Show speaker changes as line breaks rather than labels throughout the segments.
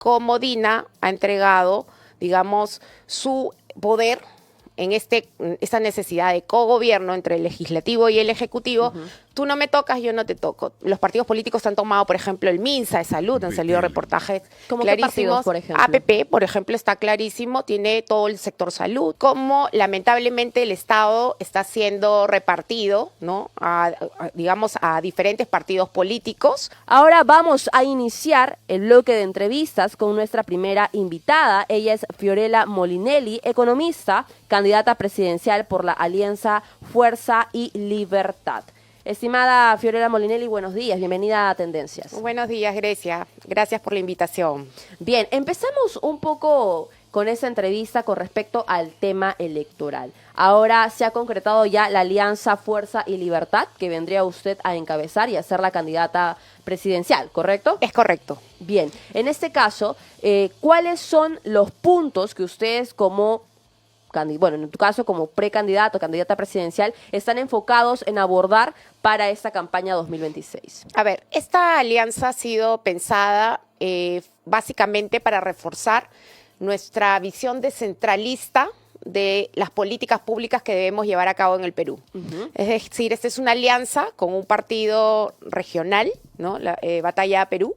cómo Dina ha entregado, digamos, su poder en esta necesidad de cogobierno entre el legislativo y el ejecutivo. Tú no me tocas, yo no te toco. Los partidos políticos han tomado, por ejemplo, el MINSA de salud, han salido reportajes
¿Cómo qué partidos,
clarísimos.
por ejemplo?
APP, por ejemplo, está clarísimo, tiene todo el sector salud. Como lamentablemente el Estado está siendo repartido, ¿no? Digamos, a diferentes partidos políticos.
Ahora vamos a iniciar el bloque de entrevistas con nuestra primera invitada. Ella es Fiorella Molinelli, economista, candidata presidencial por la Alianza Fuerza y Libertad. Estimada Fiorella Molinelli, buenos días, bienvenida a Tendencias.
Buenos días, Grecia. Gracias por la invitación.
Bien, empezamos un poco con esa entrevista con respecto al tema electoral. Ahora se ha concretado ya la Alianza Fuerza y Libertad, que vendría usted a encabezar y a ser la candidata presidencial, ¿correcto?
Es correcto.
Bien, en este caso, ¿cuáles son los puntos que ustedes como en tu caso como precandidato, candidata presidencial, están enfocados en abordar para esta campaña 2026?
A ver, esta alianza ha sido pensada básicamente para reforzar nuestra visión descentralista de las políticas públicas que debemos llevar a cabo en el Perú. Es decir, esta es una alianza con un partido regional, ¿no? La Batalla Perú,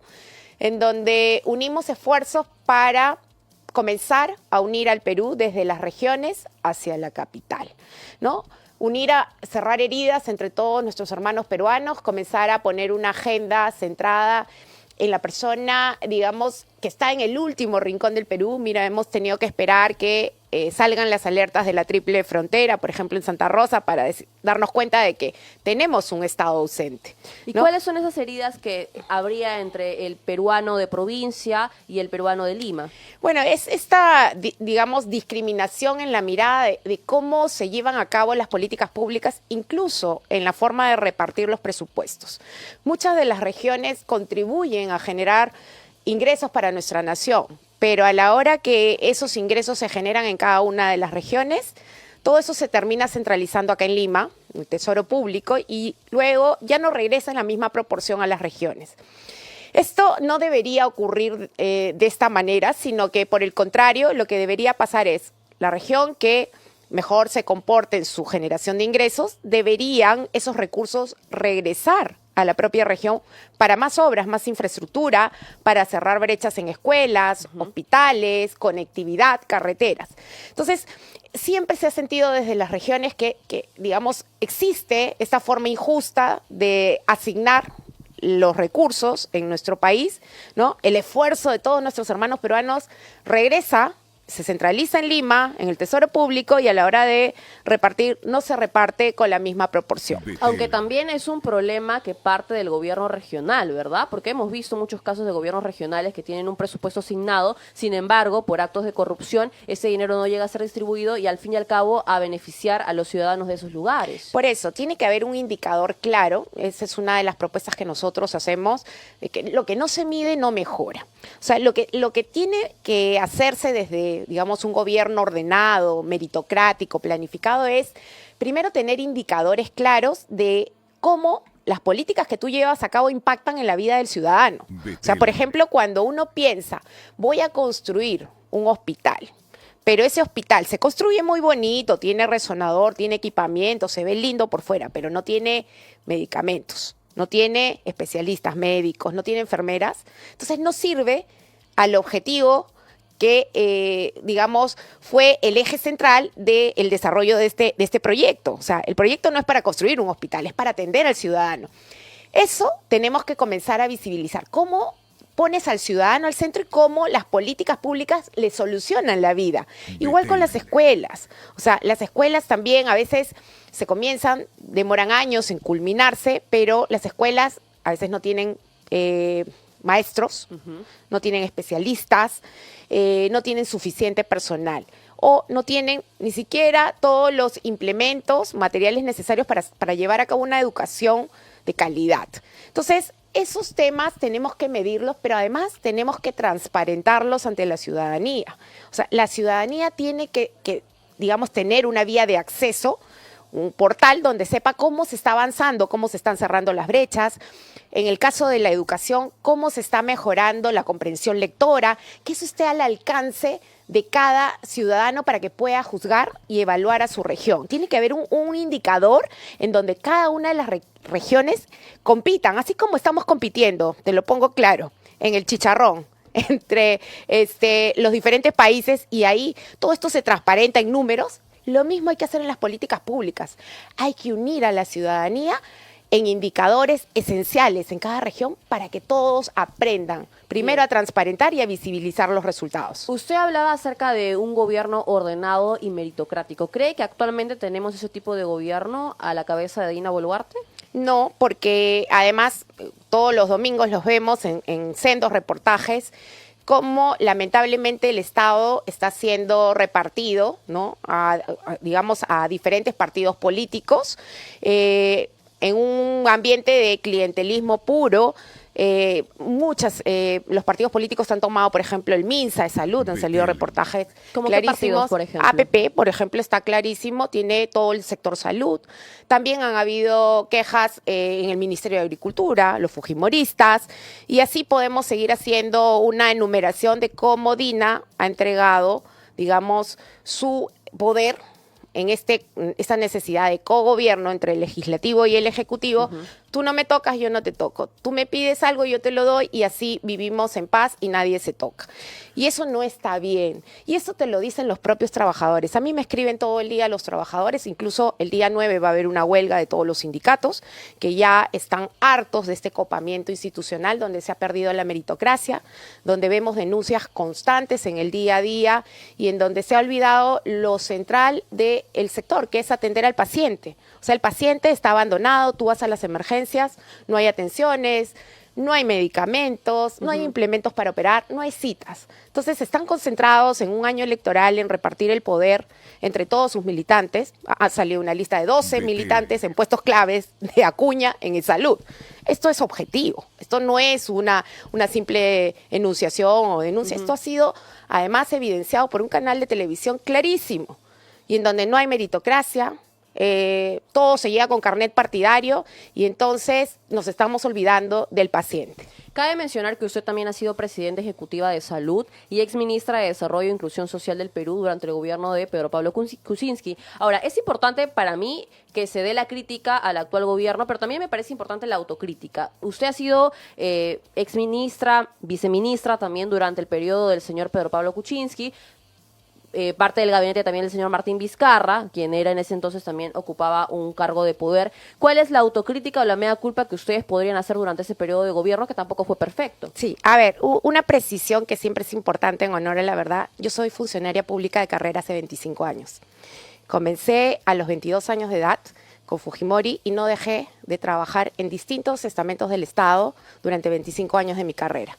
en donde unimos esfuerzos para comenzar a unir al Perú desde las regiones hacia la capital, ¿no? Cerrar heridas entre todos nuestros hermanos peruanos, comenzar a poner una agenda centrada en la persona, digamos, que está en el último rincón del Perú. Mira, hemos tenido que esperar que salgan las alertas de la triple frontera, por ejemplo, en Santa Rosa, para darnos cuenta de que tenemos un Estado ausente,
¿Y
¿no?
cuáles son esas heridas que habría entre el peruano de provincia y el peruano de Lima?
Bueno, es esta, digamos, discriminación en la mirada de cómo se llevan a cabo las políticas públicas, incluso en la forma de repartir los presupuestos. Muchas de las regiones contribuyen a generar ingresos para nuestra nación, pero a la hora que esos ingresos se generan en cada una de las regiones, todo eso se termina centralizando acá en Lima, en el Tesoro Público, y luego ya no regresa en la misma proporción a las regiones. Esto no debería ocurrir de esta manera, sino que por el contrario, lo que debería pasar es la región que mejor se comporte en su generación de ingresos, deberían esos recursos regresar a la propia región para más obras, más infraestructura, para cerrar brechas en escuelas, hospitales, conectividad, carreteras. Entonces, siempre se ha sentido desde las regiones que, digamos, existe esta forma injusta de asignar los recursos en nuestro país, ¿no? El esfuerzo de todos nuestros hermanos peruanos regresa, se centraliza en Lima, en el Tesoro Público, y a la hora de repartir no se reparte con la misma proporción.
Aunque también es un problema que parte del gobierno regional, ¿verdad? Porque hemos visto muchos casos de gobiernos regionales que tienen un presupuesto asignado, sin embargo, por actos de corrupción, ese dinero no llega a ser distribuido y al fin y al cabo a beneficiar a los ciudadanos de esos lugares.
Por eso, tiene que haber un indicador claro, esa es una de las propuestas que nosotros hacemos, de que lo que no se mide no mejora. O sea, lo que tiene que hacerse desde, digamos, un gobierno ordenado, meritocrático, planificado, es primero tener indicadores claros de cómo las políticas que tú llevas a cabo impactan en la vida del ciudadano. O sea, por ejemplo, cuando uno piensa, voy a construir un hospital, pero ese hospital se construye muy bonito, tiene resonador, tiene equipamiento, se ve lindo por fuera, pero no tiene medicamentos, no tiene especialistas médicos, no tiene enfermeras, entonces no sirve al objetivo que, digamos, fue el eje central del desarrollo de este proyecto. O sea, el proyecto no es para construir un hospital, es para atender al ciudadano. Eso tenemos que comenzar a visibilizar. ¿Cómo pones al ciudadano al centro y cómo las políticas públicas le solucionan la vida? Igual con las escuelas. O sea, las escuelas también a veces se comienzan, demoran años en culminarse, pero las escuelas a veces no tienen maestros, no tienen especialistas, no tienen suficiente personal o no tienen ni siquiera todos los implementos, materiales necesarios para llevar a cabo una educación de calidad. Entonces, esos temas tenemos que medirlos, pero además tenemos que transparentarlos ante la ciudadanía. O sea, la ciudadanía tiene que digamos, tener una vía de acceso un portal donde sepa cómo se está avanzando, cómo se están cerrando las brechas. En el caso de la educación, cómo se está mejorando la comprensión lectora, que eso esté al alcance de cada ciudadano para que pueda juzgar y evaluar a su región. Tiene que haber un indicador en donde cada una de las regiones compitan, así como estamos compitiendo, te lo pongo claro, en el chicharrón entre los diferentes países, y ahí todo esto se transparenta en números. Lo mismo hay que hacer en las políticas públicas. Hay que unir a la ciudadanía en indicadores esenciales en cada región para que todos aprendan, primero a transparentar y a visibilizar los resultados.
Usted hablaba acerca de un gobierno ordenado y meritocrático. ¿Cree que actualmente tenemos ese tipo de gobierno a la cabeza de Dina Boluarte?
No, porque además todos los domingos los vemos en sendos reportajes cómo lamentablemente el Estado está siendo repartido, ¿no?, digamos, a diferentes partidos políticos, en un ambiente de clientelismo puro. Los partidos políticos han tomado, por ejemplo, el MINSA de salud, han salido reportajes
¿Cómo qué partidos,
clarísimos.
por ejemplo?
APP, por ejemplo, está clarísimo, tiene todo el sector salud. También han habido quejas en el Ministerio de Agricultura, los fujimoristas, y así podemos seguir haciendo una enumeración de cómo Dina ha entregado, digamos, su poder en esta necesidad de cogobierno entre el legislativo y el ejecutivo. Tú no me tocas, yo no te toco. Tú me pides algo, yo te lo doy, y así vivimos en paz y nadie se toca. Y eso no está bien. Y eso te lo dicen los propios trabajadores. A mí me escriben todo el día los trabajadores, incluso el día 9 va a haber una huelga de todos los sindicatos que ya están hartos de este copamiento institucional donde se ha perdido la meritocracia, donde vemos denuncias constantes en el día a día y en donde se ha olvidado lo central del sector, que es atender al paciente. O sea, el paciente está abandonado, tú vas a las emergencias, no hay atenciones, no hay medicamentos, no hay implementos para operar, no hay citas. Entonces están concentrados en un año electoral en repartir el poder entre todos sus militantes. Ha salido una lista de 12 militantes en puestos claves de Acuña en salud. Esto es objetivo, esto no es una simple enunciación o denuncia. Esto ha sido además evidenciado por un canal de televisión clarísimo, y en donde no hay meritocracia. Todo se llega con carnet partidario, y entonces nos estamos olvidando del paciente.
Cabe mencionar que usted también ha sido presidenta ejecutiva de Salud y exministra de Desarrollo e Inclusión Social del Perú durante el gobierno de Pedro Pablo Kuczynski. Ahora, es importante para mí que se dé la crítica al actual gobierno, pero también me parece importante la autocrítica. Usted ha sido exministra, viceministra también durante el periodo del señor Pedro Pablo Kuczynski. Parte del gabinete también del señor Martín Vizcarra, quien era en ese entonces también ocupaba un cargo de poder. ¿Cuál es la autocrítica o la mea culpa que ustedes podrían hacer durante ese periodo de gobierno, que tampoco fue perfecto?
Sí, a ver, una precisión que siempre es importante en honor a la verdad. Yo soy funcionaria pública de carrera hace 25 años. Comencé a los 22 años de edad con Fujimori y no dejé de trabajar en distintos estamentos del Estado durante 25 años de mi carrera.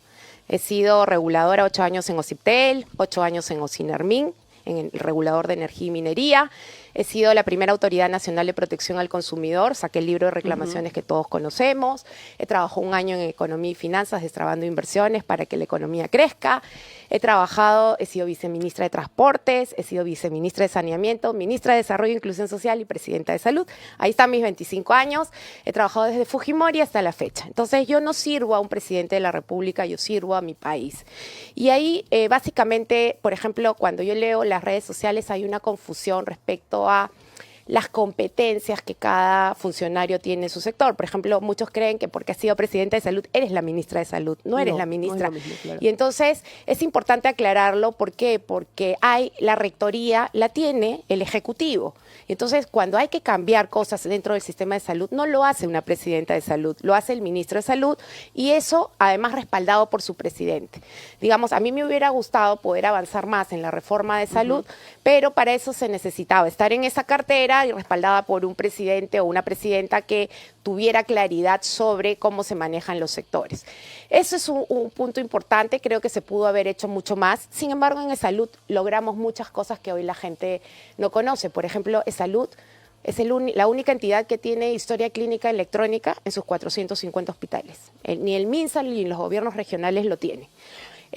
He sido reguladora 8 años en OCIPTEL, 8 años en OCINERMIN, en el regulador de energía y minería. He sido la primera Autoridad Nacional de Protección al Consumidor, saqué el libro de reclamaciones que todos conocemos. He trabajado un año en Economía y Finanzas, destrabando inversiones para que la economía crezca. He sido viceministra de Transportes, he sido viceministra de Saneamiento, ministra de Desarrollo e Inclusión Social y presidenta de Salud. Ahí están mis 25 años. He trabajado desde Fujimori hasta la fecha. Entonces yo no sirvo a un presidente de la República, yo sirvo a mi país. Y ahí básicamente, por ejemplo, cuando yo leo las redes sociales hay una confusión respecto a las competencias que cada funcionario tiene en su sector. Por ejemplo, muchos creen que porque has sido presidenta de salud, eres la ministra de salud. No eres la ministra.
No es lo mismo, claro.
Y entonces es importante aclararlo. ¿Por qué? Porque la rectoría la tiene el Ejecutivo. Entonces, cuando hay que cambiar cosas dentro del sistema de salud, no lo hace una presidenta de salud, lo hace el ministro de Salud, y eso además respaldado por su presidente. Digamos, a mí me hubiera gustado poder avanzar más en la reforma de salud, pero para eso se necesitaba estar en esa cartera y respaldada por un presidente o una presidenta que tuviera claridad sobre cómo se manejan los sectores. Eso es un punto importante, creo que se pudo haber hecho mucho más. Sin embargo, en salud logramos muchas cosas que hoy la gente no conoce. Por ejemplo, salud es la única entidad que tiene historia clínica electrónica en sus 450 hospitales. Ni el MINSA ni los gobiernos regionales lo tienen.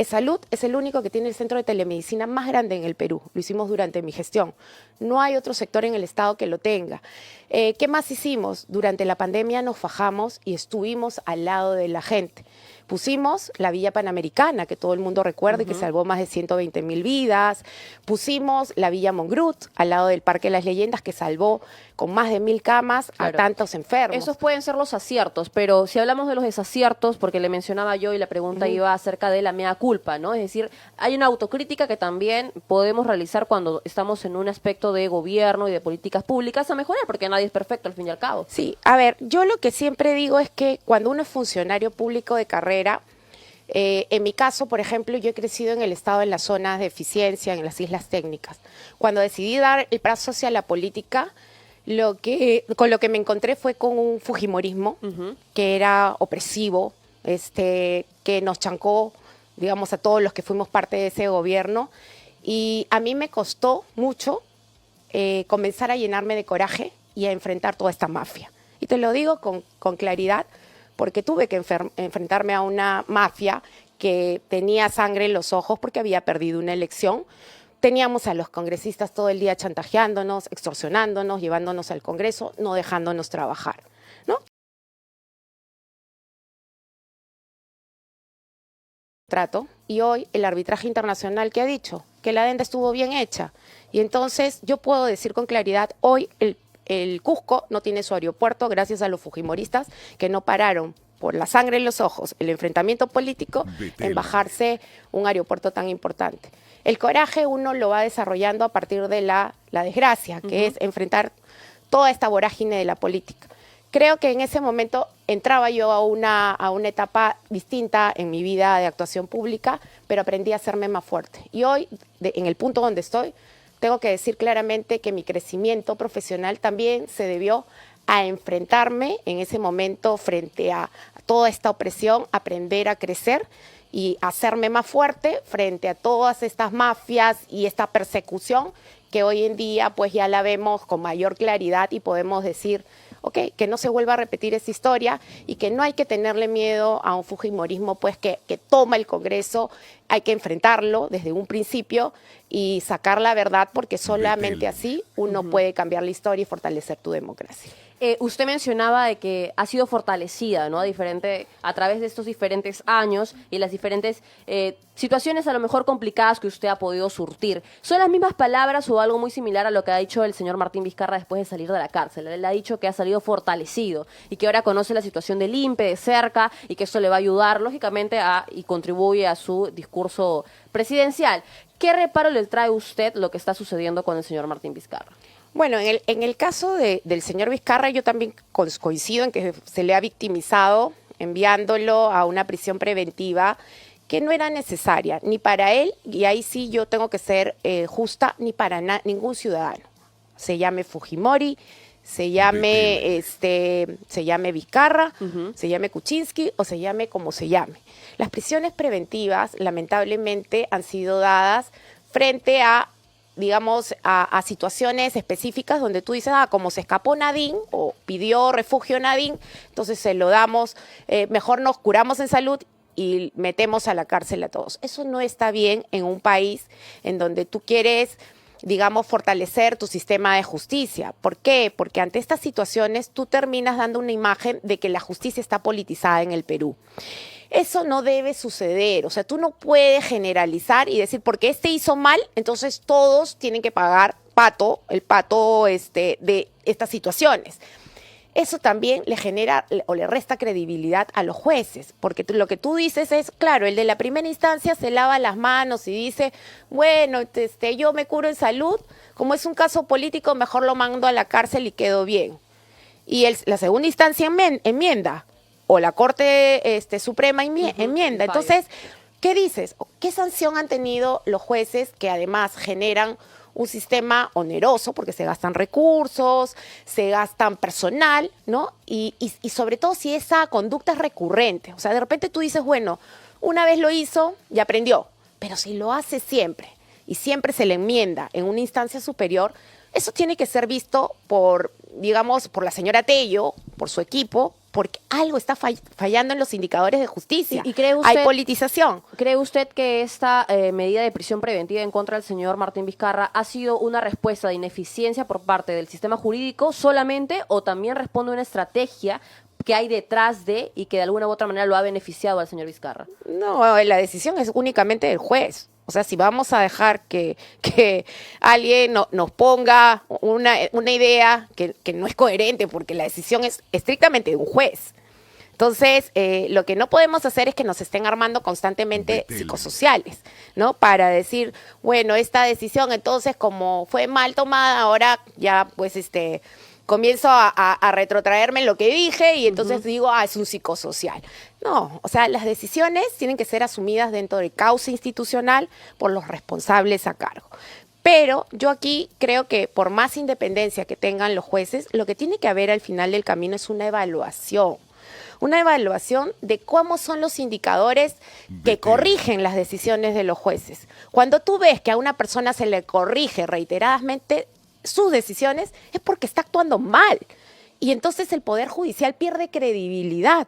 Salud es el único que tiene el centro de telemedicina más grande en el Perú. Lo hicimos durante mi gestión. No hay otro sector en el Estado que lo tenga. ¿Qué más hicimos? Durante la pandemia nos fajamos y estuvimos al lado de la gente. Pusimos la Villa Panamericana, que todo el mundo recuerda, que salvó más de 120.000 vidas. Pusimos la Villa Mongrut, al lado del Parque de las Leyendas, que salvó con más de 1.000 camas a tantos enfermos.
Esos pueden ser los aciertos, pero si hablamos de los desaciertos, porque le mencionaba yo y la pregunta iba acerca de la mea culpa, ¿no? Es decir, hay una autocrítica que también podemos realizar cuando estamos en un aspecto de gobierno y de políticas públicas a mejorar, porque nadie es perfecto al fin y al cabo.
Sí, a ver, yo lo que siempre digo es que cuando uno es funcionario público de carrera, en mi caso, por ejemplo, yo he crecido en el Estado en las zonas de eficiencia, en las islas técnicas. Cuando decidí dar el paso hacia la política, con lo que me encontré fue con un fujimorismo que era opresivo, que nos chancó, digamos, a todos los que fuimos parte de ese gobierno. Y a mí me costó mucho comenzar a llenarme de coraje y a enfrentar toda esta mafia. Y te lo digo con claridad, porque tuve que enfrentarme a una mafia que tenía sangre en los ojos porque había perdido una elección. Teníamos a los congresistas todo el día chantajeándonos, extorsionándonos, llevándonos al Congreso, no dejándonos trabajar, ¿no? Y hoy el arbitraje internacional que ha dicho que la adenda estuvo bien hecha. Y entonces yo puedo decir con claridad, hoy el Cusco no tiene su aeropuerto gracias a los fujimoristas que no pararon por la sangre en los ojos, el enfrentamiento político, en bajarse un aeropuerto tan importante. El coraje uno lo va desarrollando a partir de la desgracia, que es enfrentar toda esta vorágine de la política. Creo que en ese momento entraba yo a una etapa distinta en mi vida de actuación pública, pero aprendí a hacerme más fuerte. Y hoy, en el punto donde estoy, tengo que decir claramente que mi crecimiento profesional también se debió a enfrentarme en ese momento frente a toda esta opresión, aprender a crecer y hacerme más fuerte frente a todas estas mafias y esta persecución que hoy en día pues ya la vemos con mayor claridad y podemos decir, ok, que no se vuelva a repetir esa historia y que no hay que tenerle miedo a un fujimorismo pues que toma el Congreso, hay que enfrentarlo desde un principio y sacar la verdad porque solamente así uno puede cambiar la historia y fortalecer tu democracia.
Usted mencionaba de que ha sido fortalecida, ¿no? A través de estos diferentes años y las diferentes situaciones a lo mejor complicadas que usted ha podido surtir. ¿Son las mismas palabras o algo muy similar a lo que ha dicho el señor Martín Vizcarra después de salir de la cárcel? Él ha dicho que ha salido fortalecido y que ahora conoce la situación del INPE de cerca y que eso le va a ayudar, lógicamente, y contribuye a su discurso presidencial. ¿Qué reparo le trae usted lo que está sucediendo con el señor Martín Vizcarra?
Bueno, en el caso del señor Vizcarra, yo también coincido en que se le ha victimizado enviándolo a una prisión preventiva que no era necesaria, ni para él, y ahí sí yo tengo que ser justa, ni para ningún ciudadano. Se llame Fujimori, se llame Vizcarra, se llame Kuczynski o se llame como se llame. Las prisiones preventivas, lamentablemente, han sido dadas frente a digamos, a situaciones específicas donde tú dices, como se escapó Nadine o pidió refugio Nadine, entonces se lo damos, mejor nos curamos en salud y metemos a la cárcel a todos. Eso no está bien en un país en donde tú quieres, digamos, fortalecer tu sistema de justicia. ¿Por qué? Porque ante estas situaciones tú terminas dando una imagen de que la justicia está politizada en el Perú. Eso no debe suceder, o sea, tú no puedes generalizar y decir, porque este hizo mal, entonces todos tienen que pagar el pato de estas situaciones. Eso también le genera o le resta credibilidad a los jueces, porque lo que tú dices es, claro, el de la primera instancia se lava las manos y dice, bueno, yo me curo en salud, como es un caso político, mejor lo mando a la cárcel y quedo bien. Y la segunda instancia enmienda. O la Corte Suprema enmienda. Entonces, ¿qué dices? ¿Qué sanción han tenido los jueces que además generan un sistema oneroso porque se gastan recursos, se gastan personal, ¿no? Y sobre todo si esa conducta es recurrente. O sea, de repente tú dices, bueno, una vez lo hizo y aprendió, pero si lo hace siempre y siempre se le enmienda en una instancia superior, eso tiene que ser visto por, digamos, por la señora Tello, por su equipo, porque algo está fallando en los indicadores de justicia.
¿Y cree usted,
hay politización?
¿Cree usted que esta medida de prisión preventiva en contra del señor Martín Vizcarra ha sido una respuesta de ineficiencia por parte del sistema jurídico solamente o también responde a una estrategia que hay detrás de y que de alguna u otra manera lo ha beneficiado al señor Vizcarra?
No, la decisión es únicamente del juez. O sea, si vamos a dejar que alguien nos ponga una idea que no es coherente, porque la decisión es estrictamente de un juez. Entonces, lo que no podemos hacer es que nos estén armando constantemente psicosociales, ¿no? Para decir, bueno, esta decisión, entonces, como fue mal tomada, ahora ya, pues, comienzo a retrotraerme en lo que dije y entonces digo, es un psicosocial. No, o sea, las decisiones tienen que ser asumidas dentro del cauce institucional por los responsables a cargo. Pero yo aquí creo que por más independencia que tengan los jueces, lo que tiene que haber al final del camino es una evaluación de cómo son los indicadores que corrigen las decisiones de los jueces. Cuando tú ves que a una persona se le corrige reiteradamente sus decisiones, es porque está actuando mal. Y entonces el Poder Judicial pierde credibilidad.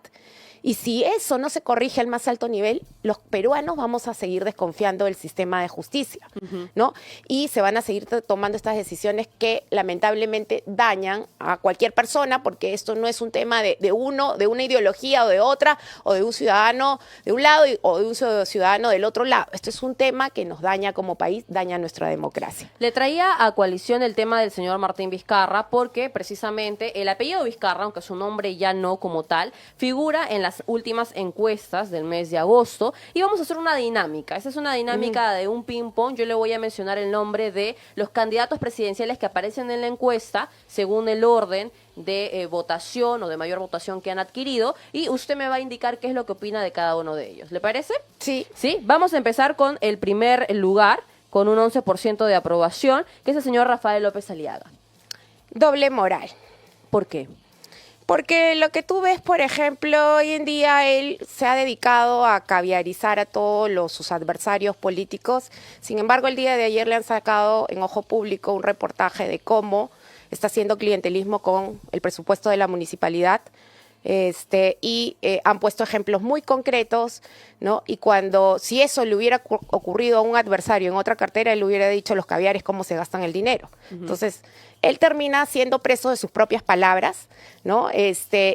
Y si eso no se corrige al más alto nivel, los peruanos vamos a seguir desconfiando del sistema de justicia, ¿no? Y se van a seguir tomando estas decisiones que lamentablemente dañan a cualquier persona, porque esto no es un tema de una ideología o de otra, o de un ciudadano de un lado o de un ciudadano del otro lado. Esto es un tema que nos daña como país, daña nuestra democracia.
Le traía a coalición el tema del señor Martín Vizcarra porque precisamente el apellido Vizcarra, aunque su nombre ya no como tal, figura en las últimas encuestas del mes de agosto y vamos a hacer una dinámica. Esa es una dinámica de un ping-pong. Yo le voy a mencionar el nombre de los candidatos presidenciales que aparecen en la encuesta según el orden de votación o de mayor votación que han adquirido y usted me va a indicar qué es lo que opina de cada uno de ellos. ¿Le parece?
Sí.
Sí, vamos a empezar con el primer lugar con un 11% de aprobación, que es el señor Rafael López Aliaga.
Doble moral.
¿Por qué?
Porque lo que tú ves, por ejemplo, hoy en día él se ha dedicado a caviarizar a todos sus adversarios políticos. Sin embargo, el día de ayer le han sacado en Ojo Público un reportaje de cómo está haciendo clientelismo con el presupuesto de la municipalidad. Han puesto ejemplos muy concretos, ¿no? Y si eso le hubiera ocurrido a un adversario en otra cartera, él le hubiera dicho los caviares cómo se gastan el dinero. Entonces, él termina siendo preso de sus propias palabras, ¿no?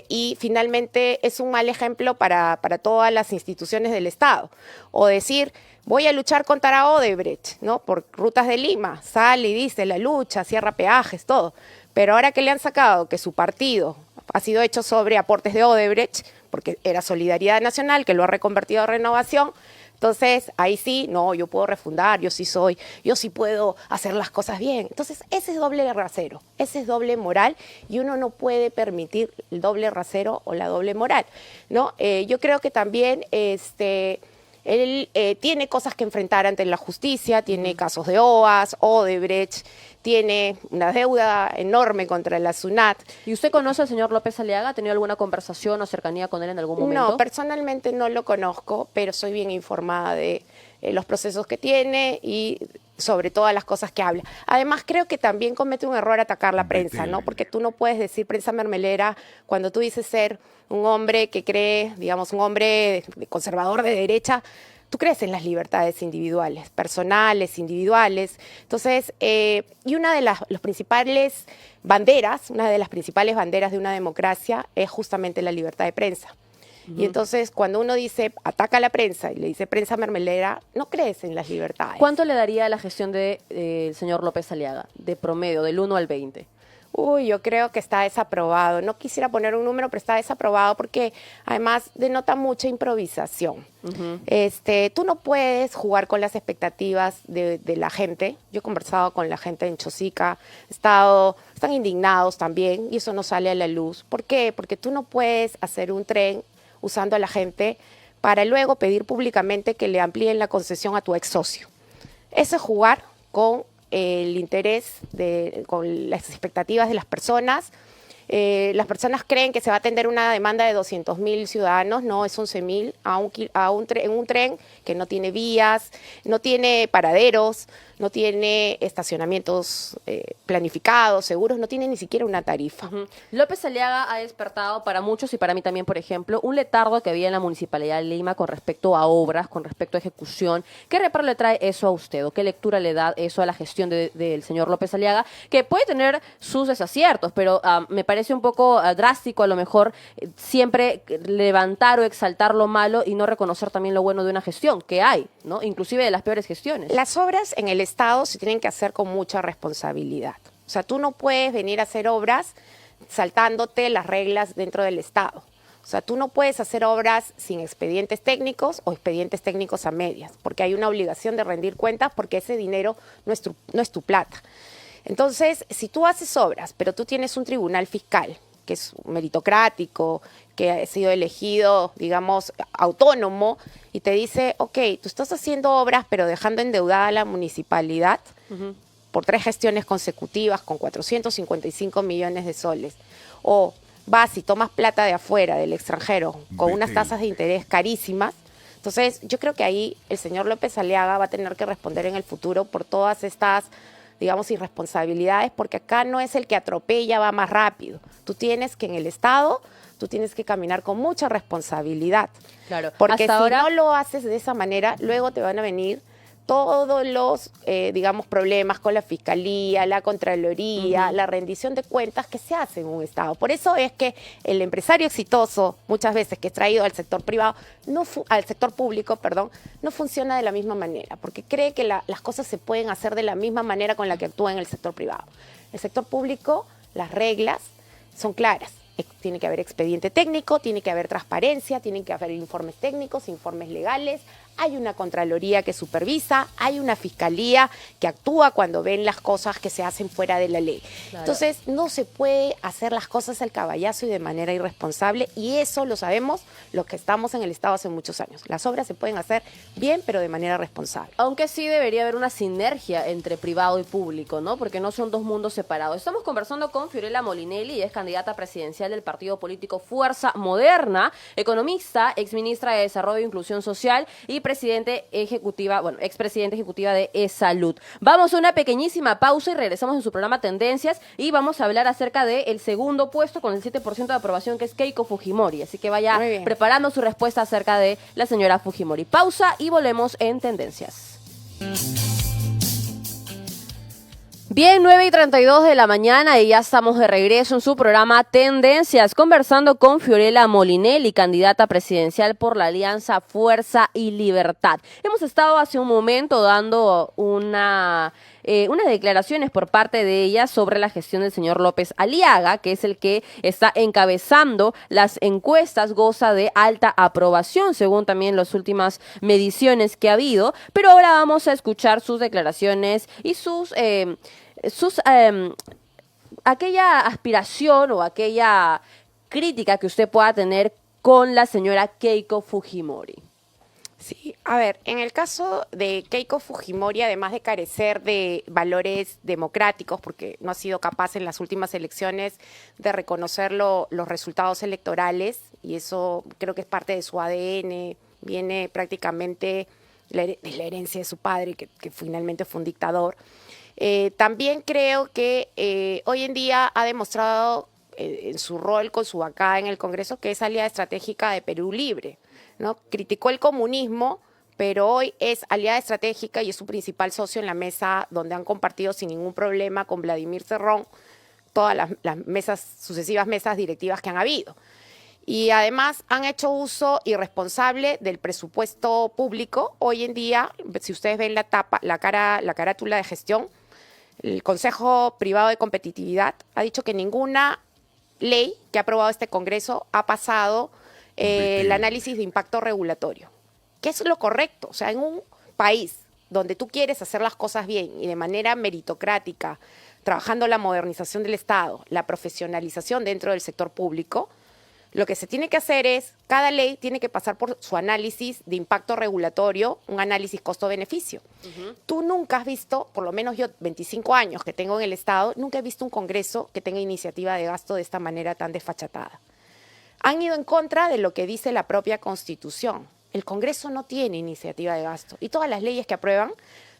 Y finalmente es un mal ejemplo para todas las instituciones del Estado. O decir, voy a luchar contra Odebrecht, ¿no? Por Rutas de Lima, sale y dice la lucha, cierra peajes, todo. Pero ahora que le han sacado que su partido ha sido hecho sobre aportes de Odebrecht, porque era Solidaridad Nacional, que lo ha reconvertido a Renovación, entonces ahí sí, no, yo puedo refundar, yo sí puedo hacer las cosas bien. Entonces ese es doble rasero, ese es doble moral y uno no puede permitir el doble rasero o la doble moral, ¿no? Yo creo que también él tiene cosas que enfrentar ante la justicia, tiene casos de OAS, Odebrecht, tiene una deuda enorme contra la SUNAT.
¿Y usted conoce al señor López Aliaga? ¿Ha tenido alguna conversación o cercanía con él en algún momento?
No, personalmente no lo conozco, pero soy bien informada de los procesos que tiene y sobre todas las cosas que habla. Además, creo que también comete un error atacar la prensa, ¿no? Porque tú no puedes decir prensa mermelera cuando tú dices ser un hombre que cree, digamos, un hombre conservador de derecha. Tú crees en las libertades individuales, personales, individuales. Entonces, y una de las principales banderas de una democracia es justamente la libertad de prensa. Y entonces, cuando uno dice, ataca a la prensa y le dice prensa mermelera, no crees en las libertades.
¿Cuánto le daría la gestión del señor López Aliaga, de promedio, del 1 al 20?
Yo creo que está desaprobado. No quisiera poner un número, pero está desaprobado porque además denota mucha improvisación. Tú no puedes jugar con las expectativas de la gente. Yo he conversado con la gente en Chosica, están indignados también y eso no sale a la luz. ¿Por qué? Porque tú no puedes hacer un tren usando a la gente para luego pedir públicamente que le amplíen la concesión a tu ex socio. Eso es jugar con el interés, con las expectativas de las personas. Las personas creen que se va a atender una demanda de 200.000 ciudadanos, no, es 11.000 en un tren que no tiene vías, no tiene paraderos, no tiene estacionamientos planificados, seguros, no tiene ni siquiera una tarifa.
López Aliaga ha despertado para muchos y para mí también, por ejemplo, un letargo que había en la Municipalidad de Lima con respecto a obras, con respecto a ejecución. ¿Qué reparo le trae eso a usted o qué lectura le da eso a la gestión del señor López Aliaga? Que puede tener sus desaciertos, pero me parece un poco drástico a lo mejor siempre levantar o exaltar lo malo y no reconocer también lo bueno de una gestión, que hay, ¿no? Inclusive de las peores gestiones.
Las obras en el Estado se tienen que hacer con mucha responsabilidad. O sea, tú no puedes venir a hacer obras saltándote las reglas dentro del Estado. O sea, tú no puedes hacer obras sin expedientes técnicos o expedientes técnicos a medias, porque hay una obligación de rendir cuentas porque ese dinero no es tu plata. Entonces, si tú haces obras, pero tú tienes un tribunal fiscal que es meritocrático, que ha sido elegido, digamos, autónomo, y te dice, ok, tú estás haciendo obras, pero dejando endeudada a la municipalidad por 3 gestiones consecutivas con 455 millones de soles, o vas y tomas plata de afuera, del extranjero, con unas tasas de interés carísimas. Entonces, yo creo que ahí el señor López Aliaga va a tener que responder en el futuro por todas estas, digamos, irresponsabilidades, porque acá no es el que atropella, va más rápido. Tú tienes que en el Estado, tú tienes que caminar con mucha responsabilidad.
Claro.
Porque
Hasta
si
ahora
no lo haces de esa manera, luego te van a venir todos los, digamos, problemas con la Fiscalía, la Contraloría, la rendición de cuentas que se hace en un Estado. Por eso es que el empresario exitoso, muchas veces que es traído al sector privado, al sector público, perdón, no funciona de la misma manera, porque cree que las cosas se pueden hacer de la misma manera con la que actúa en el sector privado. El sector público, las reglas son claras. Tiene que haber expediente técnico, tiene que haber transparencia, tienen que haber informes técnicos, informes legales, hay una Contraloría que supervisa, hay una Fiscalía que actúa cuando ven las cosas que se hacen fuera de la ley. Claro. Entonces, no se puede hacer las cosas al caballazo y de manera irresponsable, y eso lo sabemos los que estamos en el Estado hace muchos años. Las obras se pueden hacer bien, pero de manera responsable.
Aunque sí debería haber una sinergia entre privado y público, ¿no? Porque no son dos mundos separados. Estamos conversando con Fiorella Molinelli, es candidata presidencial del partido político Fuerza Moderna, economista, exministra de Desarrollo e Inclusión Social y expresidente ejecutiva de E-Salud. Vamos a una pequeñísima pausa y regresamos en su programa Tendencias y vamos a hablar acerca del segundo puesto con el 7% de aprobación, que es Keiko Fujimori. Así que vaya preparando su respuesta acerca de la señora Fujimori. Pausa y volvemos en Tendencias. Bien, 9:32 de la mañana y ya estamos de regreso en su programa Tendencias, conversando con Fiorella Molinelli, candidata presidencial por la Alianza Fuerza y Libertad. Hemos estado hace un momento dando unas declaraciones por parte de ella sobre la gestión del señor López Aliaga, que es el que está encabezando las encuestas, goza de alta aprobación, según también las últimas mediciones que ha habido. Pero ahora vamos a escuchar sus declaraciones y aquella aspiración o aquella crítica que usted pueda tener con la señora Keiko Fujimori.
Sí, a ver, en el caso de Keiko Fujimori, además de carecer de valores democráticos, porque no ha sido capaz en las últimas elecciones de reconocer los resultados electorales, y eso creo que es parte de su ADN, viene prácticamente de la herencia de su padre, que finalmente fue un dictador. También creo que hoy en día ha demostrado en su rol con su bancada en el Congreso que es aliada estratégica de Perú Libre, ¿no? Criticó el comunismo, pero hoy es aliada estratégica y es su principal socio en la mesa donde han compartido sin ningún problema con Vladimir Cerrón todas las sucesivas mesas directivas que han habido. Y además han hecho uso irresponsable del presupuesto público. Hoy en día, si ustedes ven la carátula de gestión, el Consejo Privado de Competitividad ha dicho que ninguna ley que ha aprobado este Congreso ha pasado el análisis de impacto regulatorio, que es lo correcto. O sea, en un país donde tú quieres hacer las cosas bien y de manera meritocrática, trabajando la modernización del Estado, la profesionalización dentro del sector público, lo que se tiene que hacer es, cada ley tiene que pasar por su análisis de impacto regulatorio, un análisis costo-beneficio. Tú nunca has visto, por lo menos yo, 25 años que tengo en el Estado, nunca he visto un Congreso que tenga iniciativa de gasto de esta manera tan desfachatada. Han ido en contra de lo que dice la propia Constitución. El Congreso no tiene iniciativa de gasto y todas las leyes que aprueban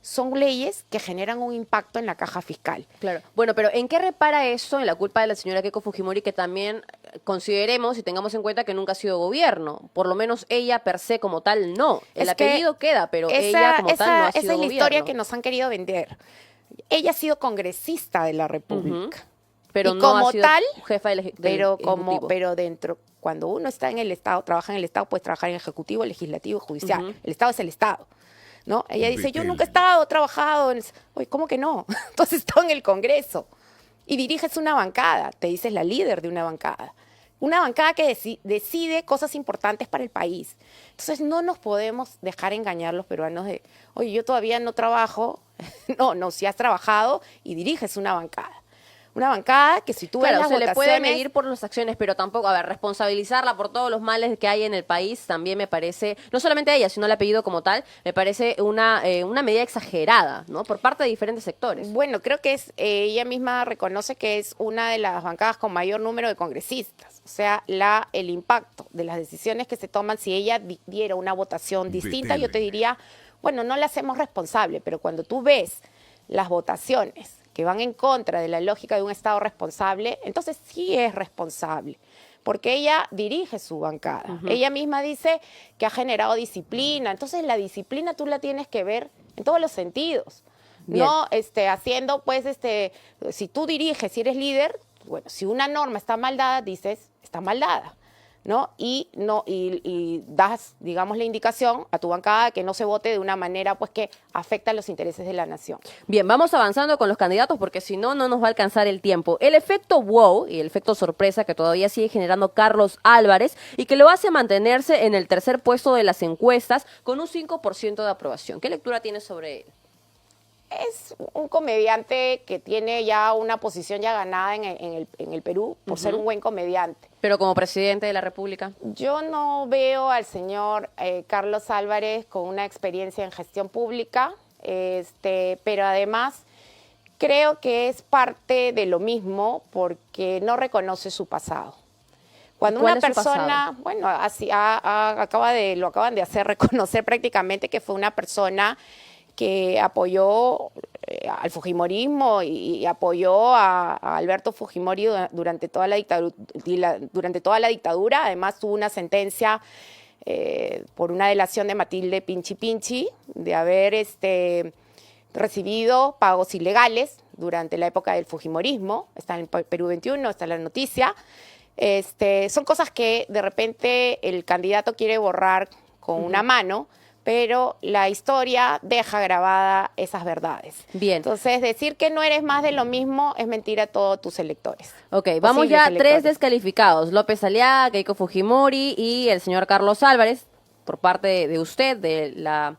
son leyes que generan un impacto en la caja fiscal.
Claro. Bueno, pero ¿en qué repara eso en la culpa de la señora Keiko Fujimori, que también consideremos y tengamos en cuenta que nunca ha sido gobierno? Por lo menos ella per se como tal no. El apellido queda, pero ella como tal no ha sido
esa es la
gobierno.
historia que nos han querido vender. Ella ha sido congresista de la República.
Pero
y
no
como
ha sido
tal,
jefa del Ejecutivo.
pero dentro, cuando uno está en el Estado, trabaja en el Estado, puedes trabajar en Ejecutivo, Legislativo, Judicial. El Estado es el Estado. ¿No? Ella dice, yo nunca he trabajado en... Oye, ¿cómo que no? Tú has estado en el Congreso y diriges una bancada, te dices la líder de una bancada. Una bancada que decide cosas importantes para el país. Entonces no nos podemos dejar engañar los peruanos de, oye, yo todavía no trabajo. No, si has trabajado y diriges una bancada. Una bancada que si tú ves las
se le puede
votaciones...
medir por las acciones, pero tampoco, a ver, responsabilizarla por todos los males que hay en el país también me parece, no solamente a ella, sino el apellido como tal, me parece una medida exagerada, ¿no? Por parte de diferentes sectores.
Bueno, creo que ella misma reconoce que es una de las bancadas con mayor número de congresistas. O sea, el impacto de las decisiones que se toman, si ella diera una votación distinta, yo te diría, bueno, no la hacemos responsable, pero cuando tú ves las votaciones que van en contra de la lógica de un Estado responsable, entonces sí es responsable, porque ella dirige su bancada. Ella misma dice que ha generado disciplina, entonces la disciplina tú la tienes que ver en todos los sentidos.
Bien.
No haciendo, pues, si tú diriges, si eres líder, bueno, si una norma está mal dada, dices, está mal dada. ¿No? Y das, digamos, la indicación a tu bancada que no se vote de una manera pues que afecta los intereses de la nación.
Bien, vamos avanzando con los candidatos porque si no, no nos va a alcanzar el tiempo. El efecto wow y el efecto sorpresa que todavía sigue generando Carlos Álvarez y que lo hace mantenerse en el tercer puesto de las encuestas con un 5% de aprobación. ¿Qué lectura tienes sobre él?
Es un comediante que tiene ya una posición ya ganada en el Perú por ser un buen comediante.
Pero como presidente de la República.
Yo no veo al señor Carlos Álvarez con una experiencia en gestión pública, pero además creo que es parte de lo mismo porque no reconoce su pasado. Cuando una persona, bueno, así lo acaban de hacer reconocer prácticamente que fue una persona que apoyó al fujimorismo y apoyó a Alberto Fujimori durante toda la dictadura. Además tuvo una sentencia por una delación de Matilde Pinchi Pinchi de haber recibido pagos ilegales durante la época del fujimorismo. Está en el Perú 21, está en la noticia. Son cosas que de repente el candidato quiere borrar con una mano, pero la historia deja grabada esas verdades.
Bien.
Entonces, decir que no eres más de lo mismo es mentir a todos tus electores.
Ok, vamos ya a 3 descalificados. López Aliaga, Keiko Fujimori y el señor Carlos Álvarez, por parte de usted, de la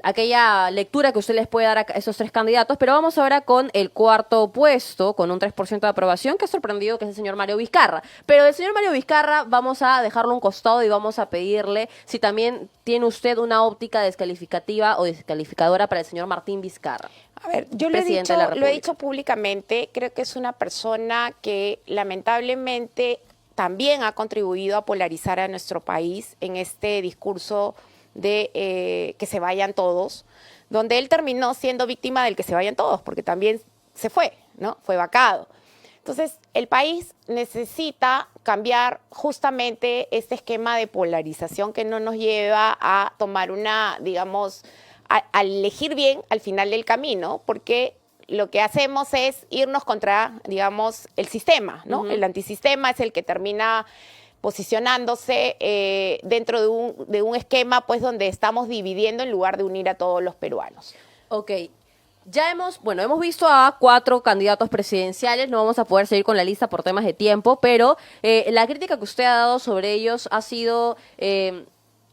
aquella lectura que usted les puede dar a esos 3 candidatos, pero vamos ahora con el cuarto puesto, con un 3% de aprobación, que ha sorprendido, que es el señor Mario Vizcarra. Pero el señor Mario Vizcarra vamos a dejarlo a un costado y vamos a pedirle si también tiene usted una óptica descalificativa o descalificadora para el señor Martín Vizcarra.
A ver, yo lo he dicho públicamente, creo que es una persona que lamentablemente también ha contribuido a polarizar a nuestro país en este discurso de que se vayan todos, donde él terminó siendo víctima del que se vayan todos, porque también se fue, ¿no? Fue vacado. Entonces, el país necesita cambiar justamente este esquema de polarización que no nos lleva a tomar digamos, a elegir bien al final del camino, porque lo que hacemos es irnos contra, digamos, el sistema, ¿no? El antisistema es el que termina posicionándose dentro de un esquema pues donde estamos dividiendo en lugar de unir a todos los peruanos.
Ok, ya hemos visto a 4 candidatos presidenciales, no vamos a poder seguir con la lista por temas de tiempo, pero la crítica que usted ha dado sobre ellos ha sido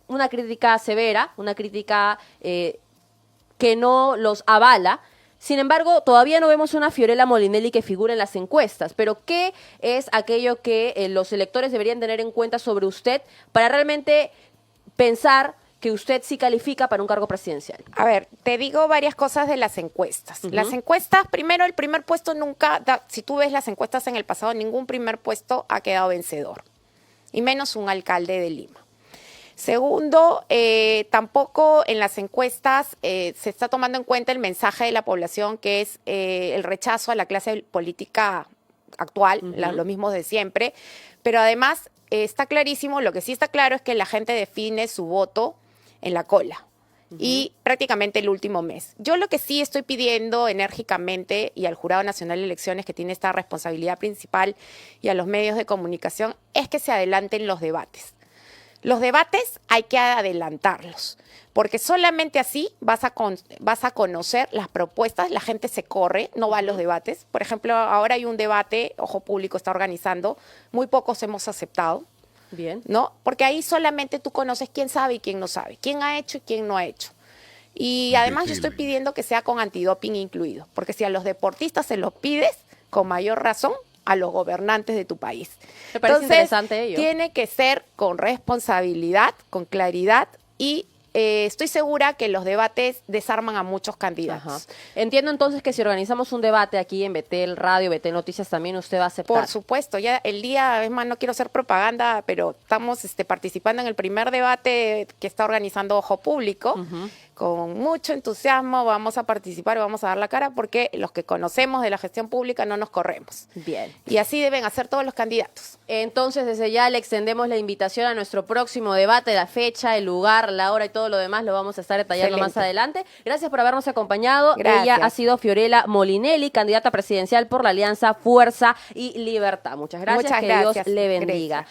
una crítica severa, una crítica que no los avala. Sin embargo, todavía no vemos una Fiorella Molinelli que figure en las encuestas. Pero, ¿qué es aquello que los electores deberían tener en cuenta sobre usted para realmente pensar que usted sí califica para un cargo presidencial?
A ver, te digo varias cosas de las encuestas. Las encuestas, primero, el primer puesto nunca, si tú ves las encuestas en el pasado, ningún primer puesto ha quedado vencedor. Y menos un alcalde de Lima. Segundo, tampoco en las encuestas se está tomando en cuenta el mensaje de la población, que es el rechazo a la clase política actual, lo mismo de siempre, pero además está clarísimo, lo que sí está claro es que la gente define su voto en la cola. Y prácticamente el último mes. Yo lo que sí estoy pidiendo enérgicamente y al Jurado Nacional de Elecciones, que tiene esta responsabilidad principal, y a los medios de comunicación, es que se adelanten los debates. Los debates hay que adelantarlos, porque solamente así vas a conocer las propuestas, la gente se corre, no va a los debates. Por ejemplo, ahora hay un debate, Ojo Público está organizando, muy pocos hemos aceptado.
Bien.
¿No? Porque ahí solamente tú conoces quién sabe y quién no sabe, quién ha hecho y quién no ha hecho. Y además yo estoy pidiendo que sea con antidoping incluido, porque si a los deportistas se los pides, con mayor razón, a los gobernantes de tu país.
Me parece interesante ello.
Tiene que ser con responsabilidad, con claridad y estoy segura que los debates desarman a muchos candidatos.
Ajá. Entiendo entonces que si organizamos un debate aquí en Betel Radio, Betel Noticias, también usted va a aceptar.
Por supuesto, ya el día, es más, no quiero hacer propaganda, pero estamos participando en el primer debate que está organizando Ojo Público. Con mucho entusiasmo vamos a participar, vamos a dar la cara, porque los que conocemos de la gestión pública no nos corremos.
Bien.
Y así deben hacer todos los candidatos.
Entonces, desde ya le extendemos la invitación a nuestro próximo debate, la fecha, el lugar, la hora y todo lo demás lo vamos a estar detallando más adelante. Gracias por habernos acompañado.
Gracias.
Ella ha sido Fiorella Molinelli, candidata presidencial por la Alianza Fuerza y Libertad. Muchas gracias.
Muchas
que
gracias.
Dios le bendiga.
Gracias.